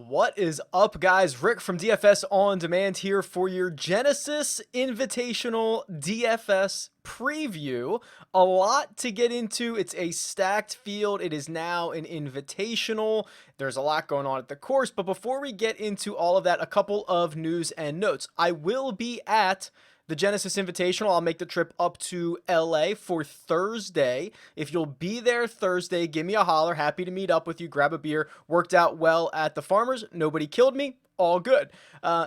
What is up, guys? Rick from DFS On Demand here for your Genesis Invitational DFS preview. A lot to get into. It's a stacked field. It is now an invitational. There's a lot going on at the course. But before we get into all of that, a couple of news and notes. I will be at the Genesis Invitational. I'll make the trip up to LA for Thursday. If you'll be there Thursday, give me a holler. Happy to meet up with you, grab a beer. Worked out well at the Farmers. Nobody killed me. All good.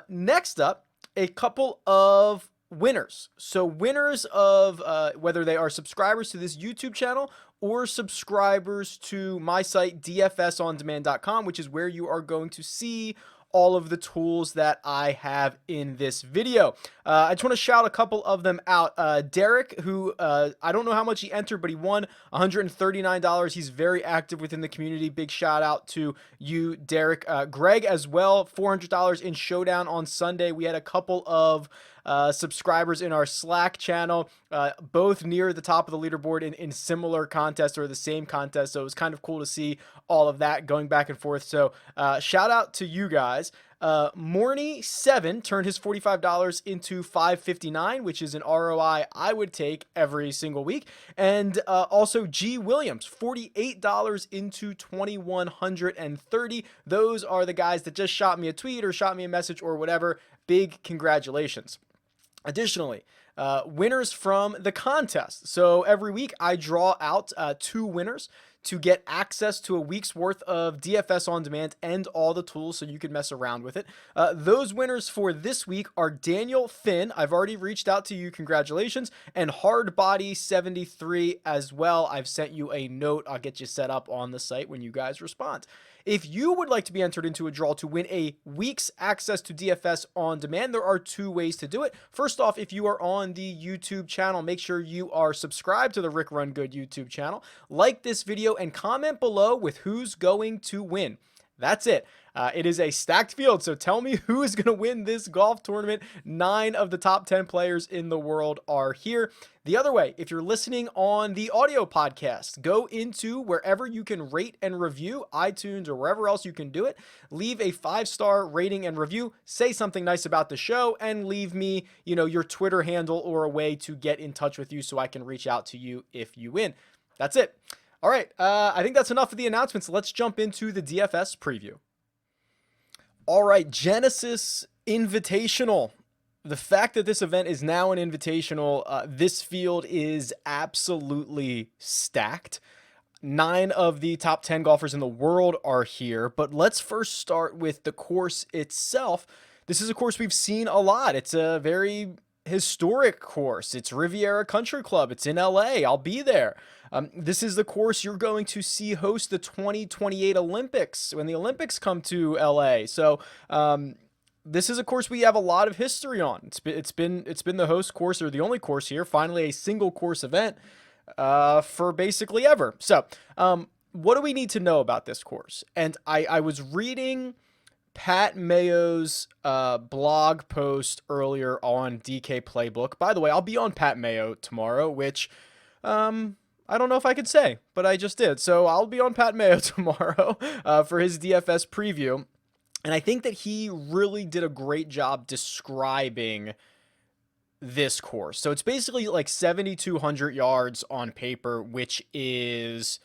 Next up, a couple of winners. So winners of whether they are subscribers to this YouTube channel or subscribers to my site, dfsondemand.com, which is where you are going to see all of the tools that I have in this video. I just want to shout a couple of them out. Derek, who I don't know how much he entered, but he won $139. He's very active within the community. Big shout out to you, Derek. Greg as well, $400 in Showdown on Sunday. We had a couple of subscribers in our Slack channel, both near the top of the leaderboard in similar contests or the same contest. So it was kind of cool to see all of that going back and forth. So shout out to you guys. Morny7 turned his $45 into $559, which is an ROI I would take every single week. And also G Williams, $48 into $2,130. Those are the guys that just shot me a tweet or shot me a message or whatever. Big congratulations. Additionally, winners from the contest. So every week I draw out two winners to get access to a week's worth of DFS on demand and all the tools so you can mess around with it. Those winners for this week are Daniel Finn. I've already reached out to you. Congratulations. And Hardbody73 as well. I've sent you a note. I'll get you set up on the site when you guys respond. If you would like to be entered into a draw to win a week's access to DFS on demand, there are two ways to do it. First off, if you are on the YouTube channel, make sure you are subscribed to the Rick Run Good YouTube channel. Like this video and comment below with who's going to win. That's it. It is a stacked field, so tell me who is going to win this golf tournament. 9 of the top 10 players in the world are here. The other way, if you're listening on the audio podcast, go into wherever you can rate and review, iTunes or wherever else you can do it. Leave a 5-star rating and review, say something nice about the show, and leave me, your Twitter handle or a way to get in touch with you so I can reach out to you if you win. That's it. All right, I think that's enough of the announcements. Let's jump into the DFS preview. All right, Genesis Invitational. The fact that this event is now an invitational, this field is absolutely stacked. 9 of the top 10 golfers in the world are here, but let's first start with the course itself. This is a course we've seen a lot. It's a very historic course. It's Riviera Country Club. It's in LA. I'll be there. This is the course you're going to see host the 2028 Olympics when the Olympics come to LA. So this is a course we have a lot of history on. It's been the host course or the only course here. Finally, a single course event for basically ever. So what do we need to know about this course? And I was reading Pat Mayo's blog post earlier on DK Playbook. By the way, I'll be on Pat Mayo tomorrow, which I don't know if I could say, but I just did. So I'll be on Pat Mayo tomorrow for his DFS preview. And I think that he really did a great job describing this course. So it's basically like 7,200 yards on paper, which is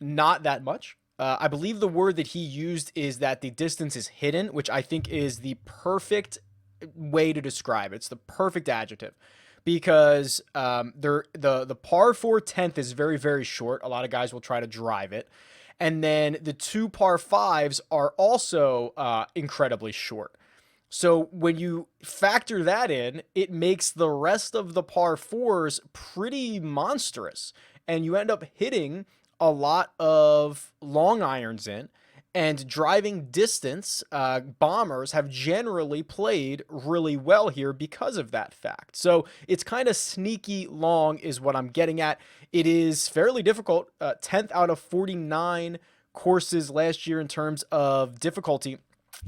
not that much. I believe the word that he used is that the distance is hidden, which I think is the perfect way to describe it. It's the perfect adjective because the par 4 10th is very, very short. A lot of guys will try to drive it. And then the 2 par 5s are also incredibly short. So when you factor that in, it makes the rest of the par 4s pretty monstrous. And you end up hitting a lot of long irons in, and driving distance bombers have generally played really well here because of that fact. So it's kind of sneaky long is what I'm getting at. It is fairly difficult, 10th out of 49 courses last year in terms of difficulty.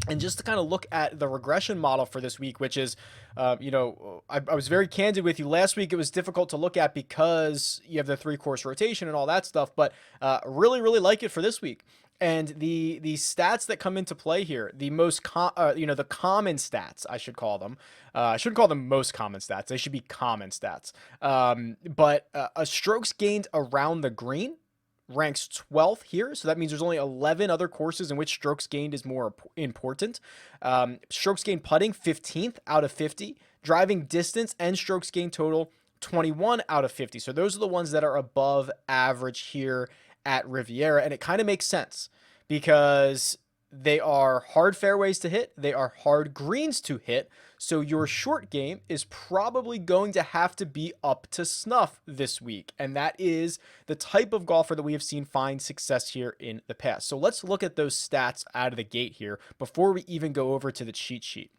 And just to kind of look at the regression model for this week, which is, I was very candid with you last week. It was difficult to look at because you have the 3-course rotation and all that stuff, but really, really like it for this week. And the stats that come into play here, the the common stats, I should call them. I shouldn't call them most common stats. They should be common stats. But a strokes gained around the green ranks 12th here. So that means there's only 11 other courses in which strokes gained is more important. Strokes gained putting, 15th out of 50. Driving distance and strokes gained total, 21 out of 50. So those are the ones that are above average here at Riviera. And it kind of makes sense because they are hard fairways to hit. They are hard greens to hit. So your short game is probably going to have to be up to snuff this week. And that is the type of golfer that we have seen find success here in the past. So let's look at those stats out of the gate here before we even go over to the cheat sheet.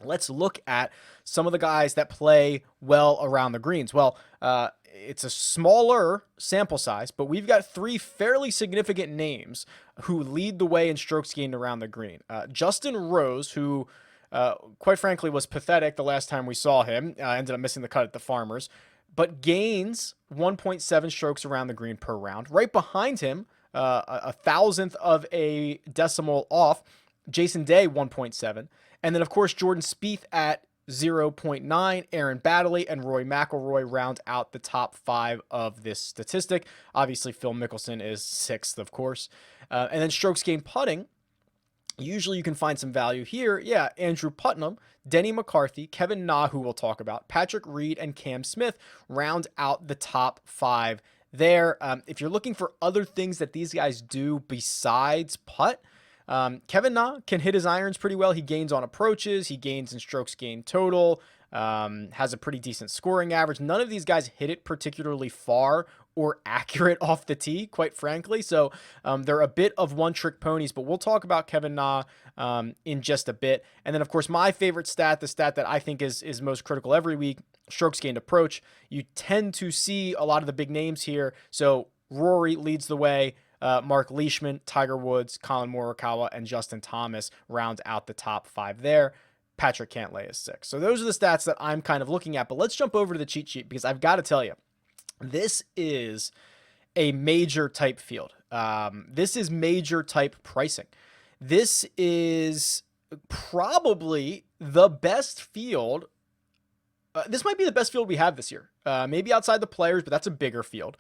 Let's look at some of the guys that play well around the greens. Well, it's a smaller sample size, but we've got 3 fairly significant names who lead the way in strokes gained around the green. Justin Rose, who quite frankly was pathetic the last time we saw him, ended up missing the cut at the Farmers, but gains 1.7 strokes around the green per round. Right behind him, a thousandth of a decimal off, Jason Day, 1.7. And then, of course, Jordan Spieth at 0.9, Aaron Baddeley and Rory McIlroy round out the top 5 of this statistic. Obviously, Phil Mickelson is 6th, of course. And then strokes gained putting. Usually you can find some value here. Yeah, Andrew Putnam, Denny McCarthy, Kevin Na, who we'll talk about, Patrick Reed, and Cam Smith round out the top 5 there. If you're looking for other things that these guys do besides putt, Kevin Na can hit his irons pretty well. He gains on approaches. He gains in strokes gained total. Has a pretty decent scoring average. None of these guys hit it particularly far or accurate off the tee, quite frankly. So they're a bit of one-trick ponies, but we'll talk about Kevin Na in just a bit. And then, of course, my favorite stat, the stat that I think is most critical every week, strokes gained approach. You tend to see a lot of the big names here. So Rory leads the way. Mark Leishman, Tiger Woods, Colin Morikawa, and Justin Thomas round out the top 5 there. Patrick Cantlay is 6. So those are the stats that I'm kind of looking at. But let's jump over to the cheat sheet because I've got to tell you, this is a major type field. This is major type pricing. This is probably the best field. This might be the best field we have this year. Maybe outside the Players, but that's a bigger field.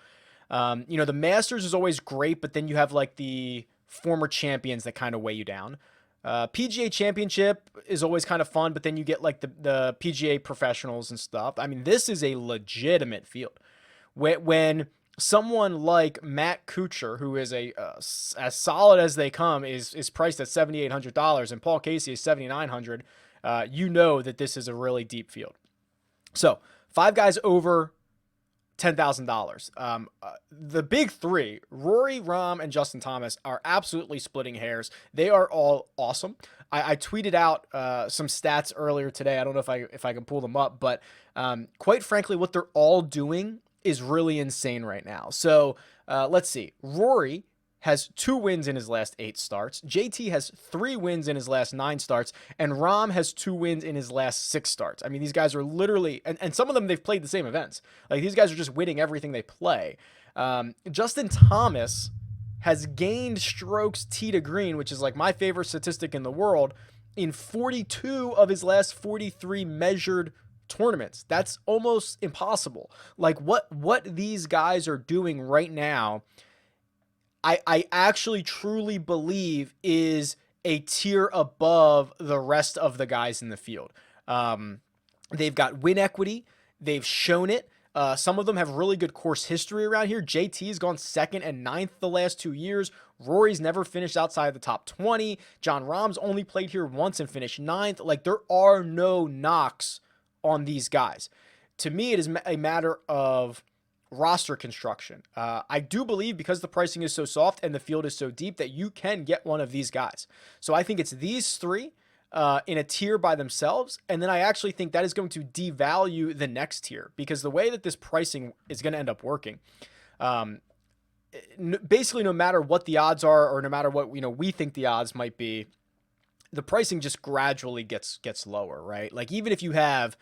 The Masters is always great, but then you have like the former champions that kind of weigh you down. PGA Championship is always kind of fun, but then you get like the PGA professionals and stuff. I mean, this is a legitimate field. When someone like Matt Kuchar, who is as solid as they come, is priced at $7,800, and Paul Casey is $7,900, you know that this is a really deep field. So 5 guys over $10,000. The big 3, Rory, Rahm, and Justin Thomas, are absolutely splitting hairs. They are all awesome. I tweeted out some stats earlier today. I don't know if I can pull them up, but quite frankly, what they're all doing is really insane right now. So let's see. Rory has 2 wins in his last 8 starts. JT has 3 wins in his last 9 starts. And Rahm has 2 wins in his last 6 starts. I mean, these guys are literally, and some of them, they've played the same events. Like, these guys are just winning everything they play. Justin Thomas has gained strokes tee to green, which is like my favorite statistic in the world, in 42 of his last 43 measured tournaments. That's almost impossible. Like, what these guys are doing right now, I actually truly believe is a tier above the rest of the guys in the field. They've got win equity. They've shown it. Some of them have really good course history around here. JT's gone 2nd and 9th the last 2 years. Rory's never finished outside the top 20. John Rahm's only played here once and finished 9th. Like, there are no knocks on these guys. To me, it is a matter of roster construction. I do believe because the pricing is so soft and the field is so deep that you can get one of these guys. So I think it's these 3 in a tier by themselves. And then I actually think that is going to devalue the next tier because the way that this pricing is going to end up working, basically no matter what the odds are or no matter what we think the odds might be, the pricing just gradually gets lower, right? Like even if you have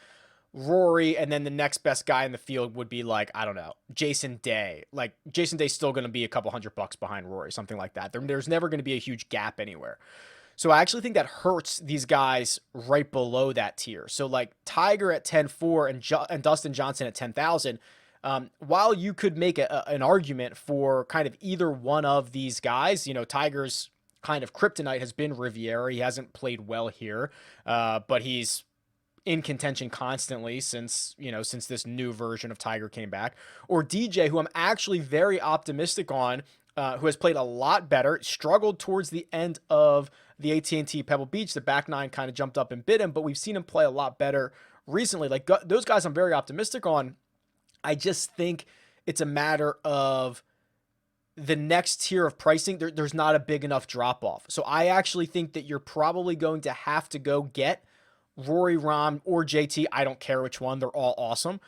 Rory and then the next best guy in the field would be like, I don't know, Jason Day. Like Jason Day's still going to be a couple $100 behind Rory, something like that. There's never going to be a huge gap anywhere. So I actually think that hurts these guys right below that tier. So like Tiger at 10.4 and Dustin Johnson at 10,000. While you could make an argument for kind of either one of these guys, Tiger's kind of kryptonite has been Riviera. He hasn't played well here, but he's in contention constantly since this new version of Tiger came back. Or DJ, who I'm actually very optimistic on, who has played a lot better, struggled towards the end of the AT&T Pebble Beach. The back nine kind of jumped up and bit him, but we've seen him play a lot better recently. Like those guys I'm very optimistic on. I just think it's a matter of the next tier of pricing. There's not a big enough drop off. So I actually think that you're probably going to have to go get Rory, Rahm, or JT. I don't care which one. They're all awesome.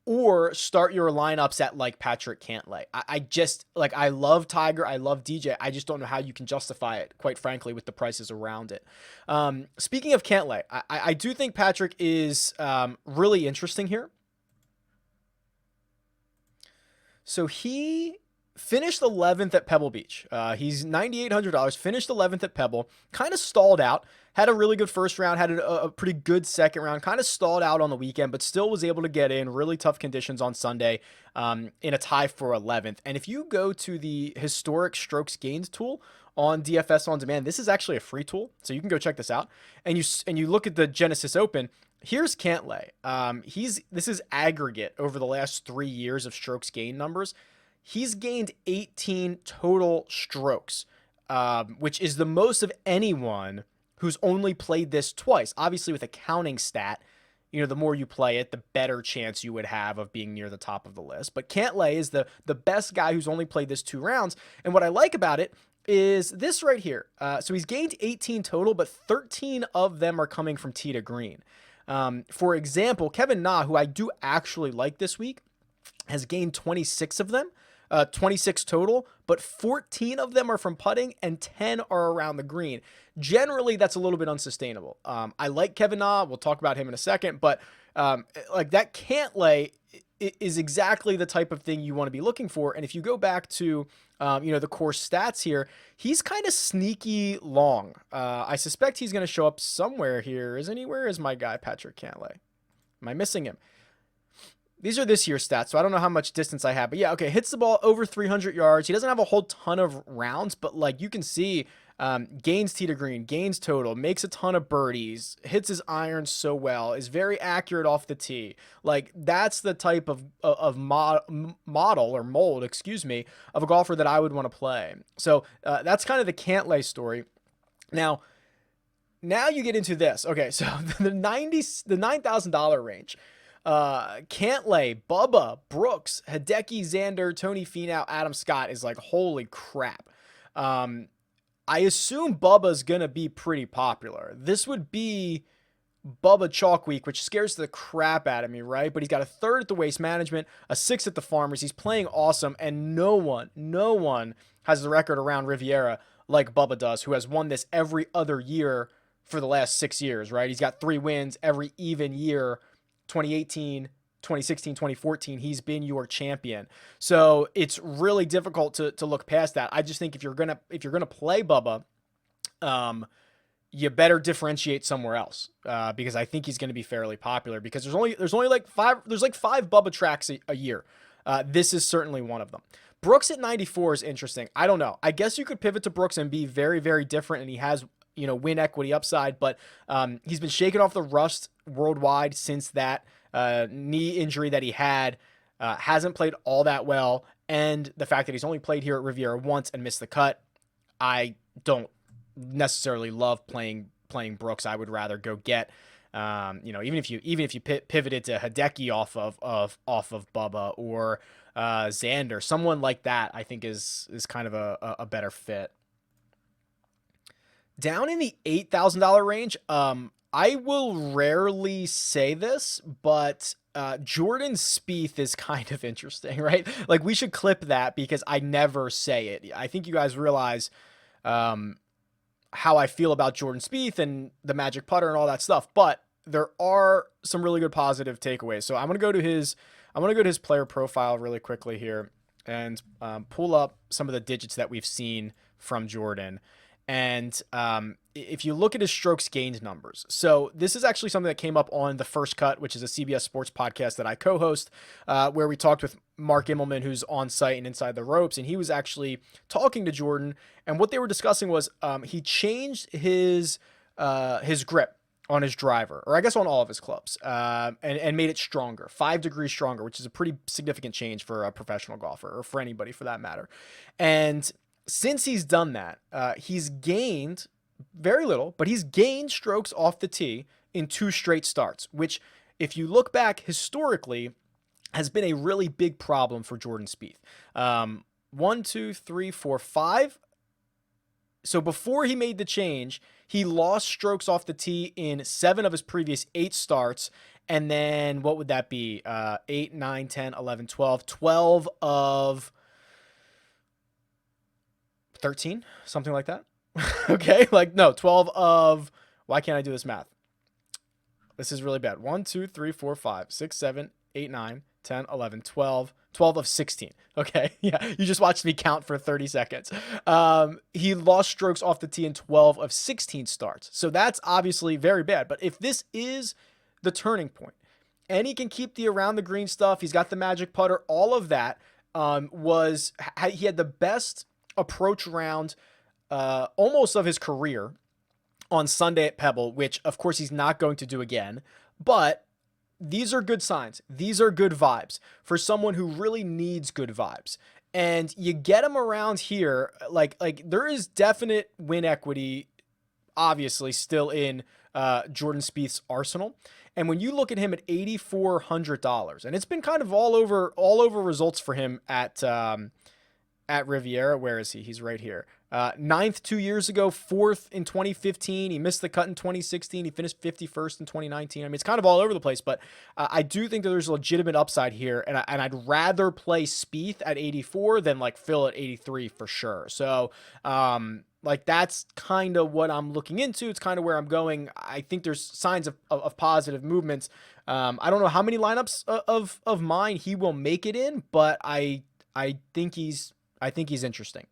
Or start your lineups at like Patrick Cantlay. I love Tiger. I love DJ. I just don't know how you can justify it, quite frankly, with the prices around it. Speaking of Cantlay, I do think Patrick is really interesting here. So he finished 11th at Pebble Beach. He's $9,800, finished 11th at Pebble, kind of stalled out, had a really good first round, had a pretty good second round, kind of stalled out on the weekend, but still was able to get in really tough conditions on Sunday in a tie for 11th. And if you go to the historic strokes gained tool on DFS on demand, this is actually a free tool, so you can go check this out. And you look at the Genesis Open. Here's Cantlay. This is aggregate over the last 3 years of strokes gained numbers. He's gained 18 total strokes, which is the most of anyone who's only played this twice. Obviously, with a counting stat, the more you play it, the better chance you would have of being near the top of the list. But Cantlay is the best guy who's only played this 2 rounds. And what I like about it is this right here. So he's gained 18 total, but 13 of them are coming from tee to green. For example, Kevin Na, who I do actually like this week, has gained 26 of them. 26 total, but 14 of them are from putting and 10 are around the green. Generally, that's a little bit unsustainable. I like Kevin Na. We'll talk about him in a second, but like that Cantlay is exactly the type of thing you want to be looking for. And if you go back to the course stats here, he's kind of sneaky long. I suspect he's going to show up somewhere here, isn't he? Where is my guy, Patrick Cantlay? Am I missing him? These are this year's stats, so I don't know how much distance I have. But yeah, okay, hits the ball over 300 yards. He doesn't have a whole ton of rounds, but like you can see, gains tee to green, gains total, makes a ton of birdies, hits his irons so well, is very accurate off the tee. Like that's the type of model or mold, of a golfer that I would want to play. So that's kind of the Cantlay story. Now you get into this. Okay, so the $9,000 range. Cantlay, Bubba, Brooks, Hideki, Xander, Tony Finau, Adam Scott is like, holy crap. I assume Bubba's gonna be pretty popular. This would be Bubba Chalk Week, which scares the crap out of me, right? But he's got a 3rd at the Waste Management, a 6th at the Farmers. He's playing awesome, and no one has the record around Riviera like Bubba does, who has won this every other year for the last 6 years, right? He's got 3 wins every even year. 2018, 2016, 2014, he's been your champion. So it's really difficult to look past that. I just think if you're gonna play Bubba, you better differentiate somewhere else, because I think he's going to be fairly popular, because there's only like 5 Bubba tracks a year. This is certainly one of them. Brooks at 94 is interesting. I don't know. I guess you could pivot to Brooks and be very, very different, and he has win equity upside, but he's been shaken off the rust worldwide since that knee injury that he had. Hasn't played all that well, and the fact that he's only played here at Riviera once and missed the cut, I don't necessarily love playing Brooks. I would rather go get even if you pivoted to Hideki off of Bubba or Xander, someone like that, I think is kind of a better fit. Down in the $8,000 range, I will rarely say this, but Jordan Spieth is kind of interesting, right? Like we should clip that because I never say it. I think you guys realize how I feel about Jordan Spieth and the magic putter and all that stuff. But there are some really good positive takeaways. So I'm going to go to his player profile really quickly here and pull up some of the digits that we've seen from Jordan. And if you look at his strokes gained numbers, so this is actually something that came up on The First Cut, which is a CBS sports podcast that I co-host, where we talked with Mark Immelman, who's on site and inside the ropes, and he was actually talking to Jordan. And what they were discussing was he changed his grip on his driver, or I guess on all of his clubs, and made it stronger, 5 degrees stronger, which is a pretty significant change for a professional golfer, or for anybody for that matter. And since he's done that, he's gained very little, but he's gained strokes off the tee in 2 straight starts, which, if you look back historically, has been a really big problem for Jordan Spieth. 1, 2, 3, 4, 5. So before he made the change, he lost strokes off the tee in 7 of his previous 8 starts. And then what would that be? 8, 9, 10, 11, 12. 12 of 13, something like that. Okay, like, no, 12 of, why can't I do this math? This is really bad. 1, 2, 3, 4, 5, 6, 7, 8, 9, 10, 11, 12, 12 of 16. Okay, yeah, you just watched me count for 30 seconds. He lost strokes off the tee in 12 of 16 starts. So that's obviously very bad. But if this is the turning point, and he can keep the around the green stuff, he's got the magic putter, all of that, he had the best approach round almost of his career on Sunday at Pebble, which of course he's not going to do again. But these are good signs. These are good vibes for someone who really needs good vibes. And you get him around here, like there is definite win equity, obviously, still in Jordan Spieth's arsenal. And when you look at him at $8,400, and it's been kind of all over results for him at Riviera. Where is he? He's right here. 9th 2 years ago, 4th in 2015. He missed the cut in 2016. He finished 51st in 2019. I mean, it's kind of all over the place, but I do think that there's legitimate upside here, and I'd rather play Spieth at 84 than like Phil at 83 for sure. So, like, that's kind of what I'm looking into. It's kind of where I'm going. I think there's signs of positive movements. I don't know how many lineups of mine he will make it in, but I think he's interesting.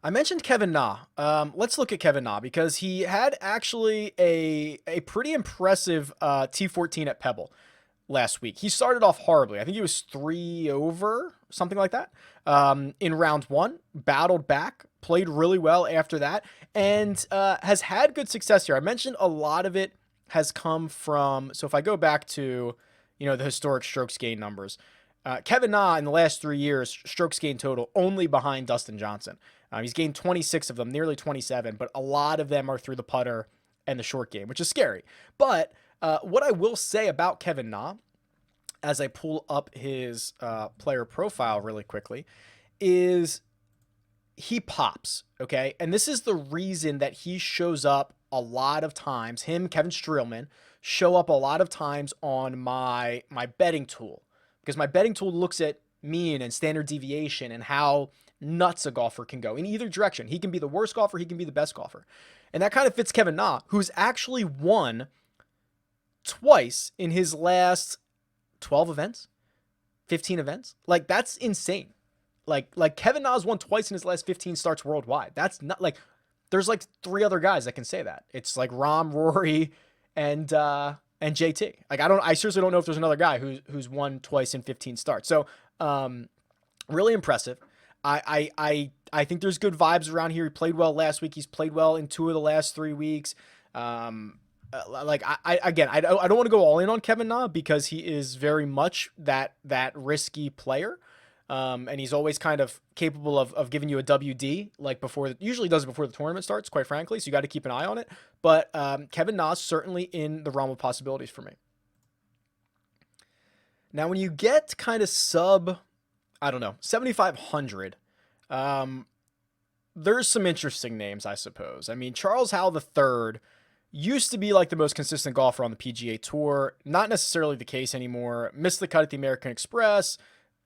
I mentioned Kevin Na. Let's look at Kevin Na, because he had actually a pretty impressive T14 at Pebble last week. He started off horribly. I think he was 3 over, something like that, in round 1, battled back, played really well after that, and has had good success here. I mentioned a lot of it has come from, so if I go back to, the historic strokes gain numbers, Kevin Na in the last 3 years, strokes gained total only behind Dustin Johnson. He's gained 26 of them, nearly 27, but a lot of them are through the putter and the short game, which is scary. But what I will say about Kevin Na, as I pull up his player profile really quickly, is he pops, okay? And this is the reason that he shows up a lot of times. Him, Kevin Streelman, show up a lot of times on my betting tool, because my betting tool looks at mean and standard deviation and how nuts a golfer can go in either direction. He can be the worst golfer, he can be the best golfer. And that kind of fits Kevin Na, who's actually won twice in his last 12 events, 15 events. Like, that's insane. Like Kevin Na's won twice in his last 15 starts worldwide. That's not like, there's like 3 other guys that can say that. It's like Rahm, Rory, and JT. Like, I seriously don't know if there's another guy who's won twice in 15 starts. So, really impressive. I think there's good vibes around here. He played well last week. He's played well in 2 of the last 3 weeks. I don't want to go all in on Kevin Na, because he is very much that risky player. And he's always kind of capable of giving you a WD, like usually does it before the tournament starts, quite frankly. So you got to keep an eye on it. But Kevin Na is certainly in the realm of possibilities for me. Now, when you get kind of sub, I don't know, 7,500, there's some interesting names, I suppose. I mean, Charles Howell III used to be like the most consistent golfer on the PGA Tour. Not necessarily the case anymore. Missed the cut at the American Express.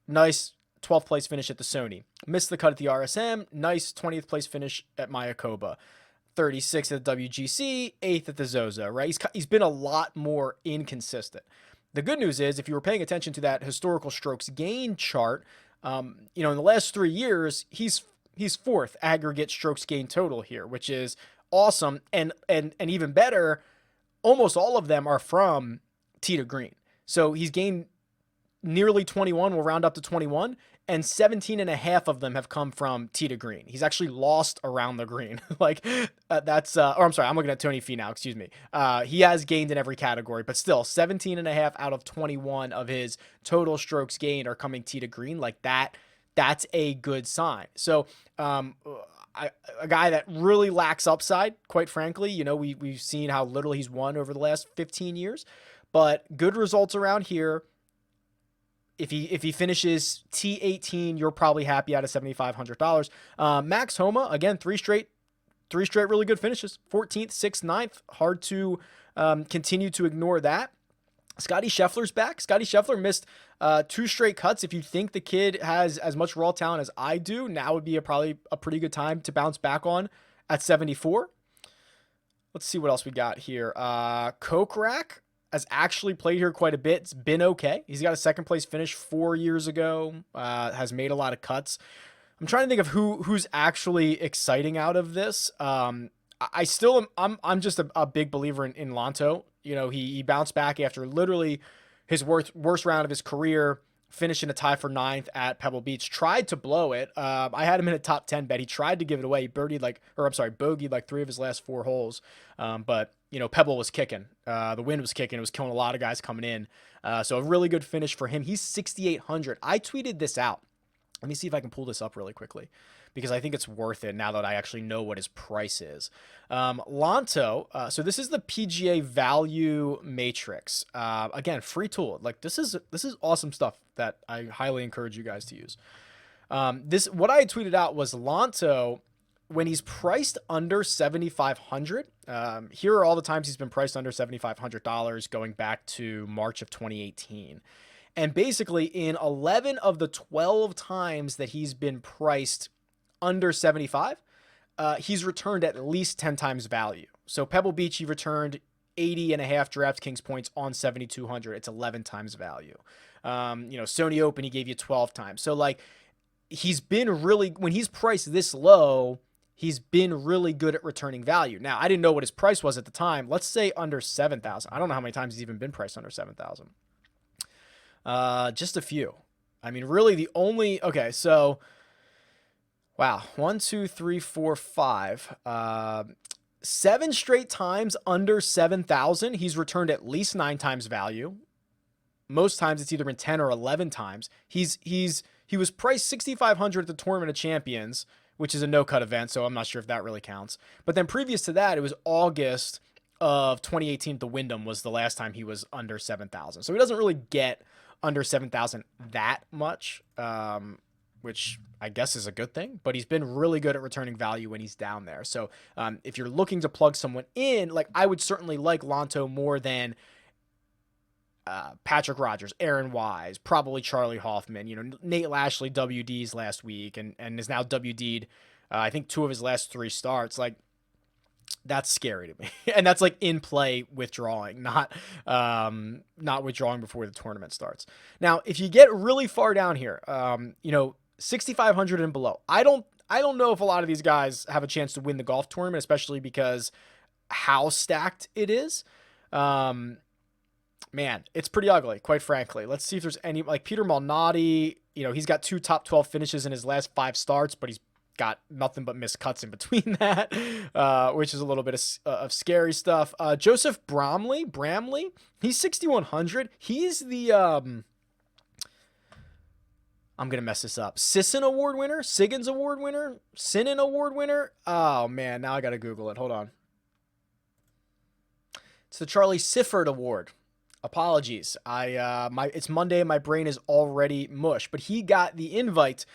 Nice 12th place finish at the Sony. Missed the cut at the RSM. Nice 20th place finish at Mayakoba. 36th at the WGC, 8th at the Zozo, right? He's been a lot more inconsistent. The good news is, if you were paying attention to that historical strokes gain chart, in the last 3 years, he's fourth aggregate strokes gain total here, which is awesome. And even better, almost all of them are from tee to green. So he's gained nearly 21, we'll round up to 21, and 17 and a half of them have come from tee to green. He's actually lost around the green. I'm sorry, I'm looking at Tony Finau, excuse me. He has gained in every category, but still 17 and a half out of 21 of his total strokes gained are coming tee to green. Like that's a good sign. So, a guy that really lacks upside, quite frankly. We've seen how little he's won over the last 15 years, but good results around here. If he finishes T18, you're probably happy out of $7,500. Max Homa, again, three straight really good finishes. 14th, 6th, 9th. Hard to continue to ignore that. Scotty Scheffler's back. Scotty Scheffler missed 2 straight cuts. If you think the kid has as much raw talent as I do, now would be probably a pretty good time to bounce back on at 74. Let's see what else we got here. Kokrak has actually played here quite a bit. It's been okay. He's got a 2nd place finish 4 years ago. Has made a lot of cuts. I'm trying to think of who's actually exciting out of this. I'm just a big believer in Lanto. He bounced back after literally his worst round of his career, finishing a tie for 9th at Pebble Beach. Tried to blow it. I had him in a top 10 bet. He tried to give it away. He bogeyed like 3 of his last 4 holes. But Pebble was kicking. The wind was kicking. It was killing a lot of guys coming in. So a really good finish for him. He's 6,800. I tweeted this out. Let me see if I can pull this up really quickly, because I think it's worth it now that I actually know what his price is. Lanto, so this is the PGA value matrix. Again, free tool. Like this is awesome stuff that I highly encourage you guys to use. What I tweeted out was Lanto, when he's priced under $7,500. Here are all the times he's been priced under $7,500 going back to March of 2018. And basically in 11 of the 12 times that he's been priced under 75, he's returned at least 10 times value. So Pebble Beach, he returned 80 and a half DraftKings points on 7,200. It's 11 times value. Sony Open, he gave you 12 times. So like he's been really, when he's priced this low, he's been really good at returning value. Now, I didn't know what his price was at the time. Let's say under 7,000. I don't know how many times he's even been priced under 7,000. Just a few. I mean, really the only, okay, so, wow, 1, 2, 3, 4, 5, 7 straight times under 7,000. He's returned at least 9 times value. Most times it's either been 10 or 11 times. He was priced 6,500 at the Tournament of Champions, which is a no-cut event, so I'm not sure if that really counts. But then previous to that, it was August of 2018 at the Wyndham was the last time he was under 7,000. So he doesn't really get under 7,000 that much, which I guess is a good thing, but he's been really good at returning value when he's down there. So if you're looking to plug someone in, like I would certainly like Lanto more than Patrick Rogers, Aaron Wise, probably Charlie Hoffman, Nate Lashley WDs last week and is now WD'd, I think 2 of his last 3 starts. Like, that's scary to me. And that's like in play withdrawing, not withdrawing before the tournament starts. Now, if you get really far down here, 6,500 and below, I don't know if a lot of these guys have a chance to win the golf tournament, especially because how stacked it is. Man, it's pretty ugly, quite frankly. Let's see if there's any, like Peter Malnati, he's got 2 top 12 finishes in his last 5 starts, but he's got nothing but missed cuts in between that, which is a little bit of scary stuff. Joseph Bramley, he's 6,100. He's the, I'm going to mess this up. Sinnen Award winner? Oh man, now I got to Google it. Hold on. It's the Charlie Sifford Award. Apologies. It's Monday and my brain is already mush, but he got the invite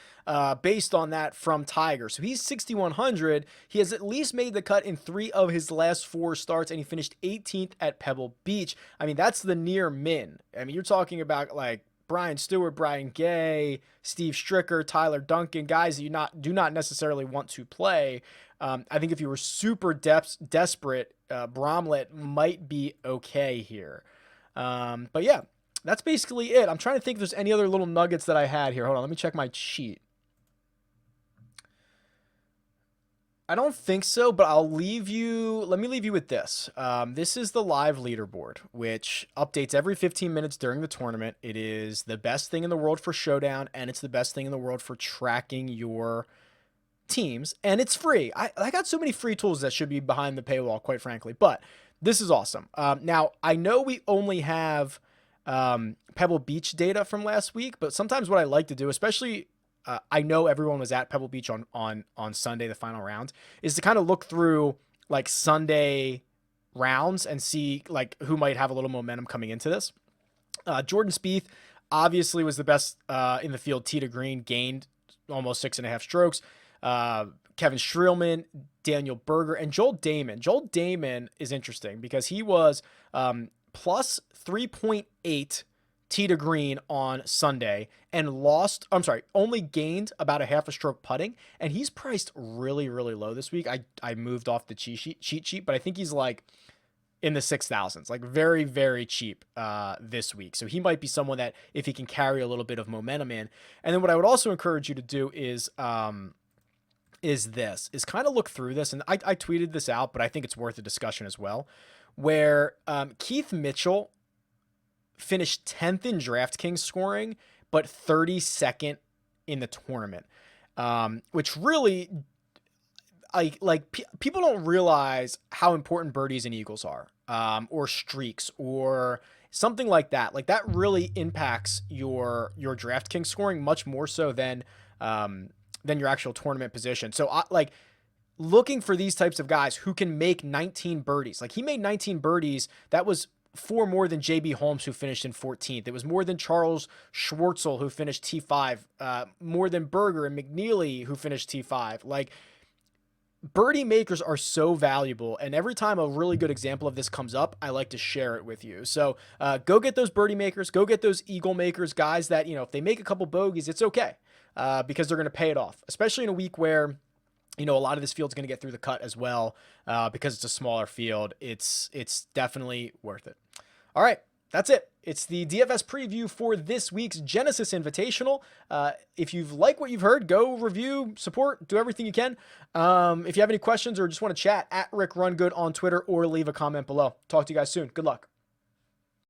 based on that from Tiger. So he's 6,100. He has at least made the cut in 3 of his last 4 starts, and he finished 18th at Pebble Beach. I mean, that's the near min. I mean, you're talking about like Brian Stewart, Brian Gay, Steve Stricker, Tyler Duncan, guys that you do not necessarily want to play. I think if you were super desperate, Bromlett might be okay here. But yeah, that's basically it. I'm trying to think if there's any other little nuggets that I had here. Hold on, let me check my sheet. I don't think so, but let me leave you with this. This is the live leaderboard, which updates every 15 minutes during the tournament. It is the best thing in the world for Showdown, and it's the best thing in the world for tracking your teams, and it's free. I got so many free tools that should be behind the paywall, quite frankly, but this is awesome. Now, I know we only have Pebble Beach data from last week, but sometimes what I like to do, especially I know everyone was at Pebble Beach on Sunday, the final round, is to kind of look through like Sunday rounds and see like who might have a little momentum coming into this. Jordan Spieth obviously was the best in the field, tee to green, gained almost 6.5 strokes. Kevin Streelman, Daniel Berger, and Joel Damon. Joel Damon is interesting because he was plus 3.8 tee to green on Sunday and only gained about a half a stroke putting, and he's priced really, really low this week. I moved off the cheat sheet, but I think he's like in the 6,000s, like very, very cheap this week. So he might be someone that if he can carry a little bit of momentum in. And then what I would also encourage you to do is kind of look through this, and I tweeted this out, but I think it's worth a discussion as well, where Keith Mitchell finished 10th in DraftKings scoring, but 32nd in the tournament, which really, people don't realize how important birdies and eagles are, or streaks, or something like that. Like that really impacts your DraftKings scoring much more so than your actual tournament position. So looking for these types of guys who can make 19 birdies. Like he made 19 birdies. That was 4 more than JB Holmes, who finished in 14th. It was more than Charles Schwartzel, who finished T5, more than Berger and McNeely, who finished T5. Like birdie makers are so valuable, and every time a really good example of this comes up, I like to share it with you. So go get those birdie makers, go get those eagle makers, guys that, if they make a couple bogeys, it's okay, because they're going to pay it off, especially in a week where a lot of this field's going to get through the cut as well, because it's a smaller field. It's definitely worth it. All right, that's it. It's the DFS preview for this week's Genesis Invitational. If you've liked what you've heard, go review, support, do everything you can. If you have any questions or just want to chat, @RickRunGood on Twitter, or leave a comment below. Talk to you guys soon. Good luck.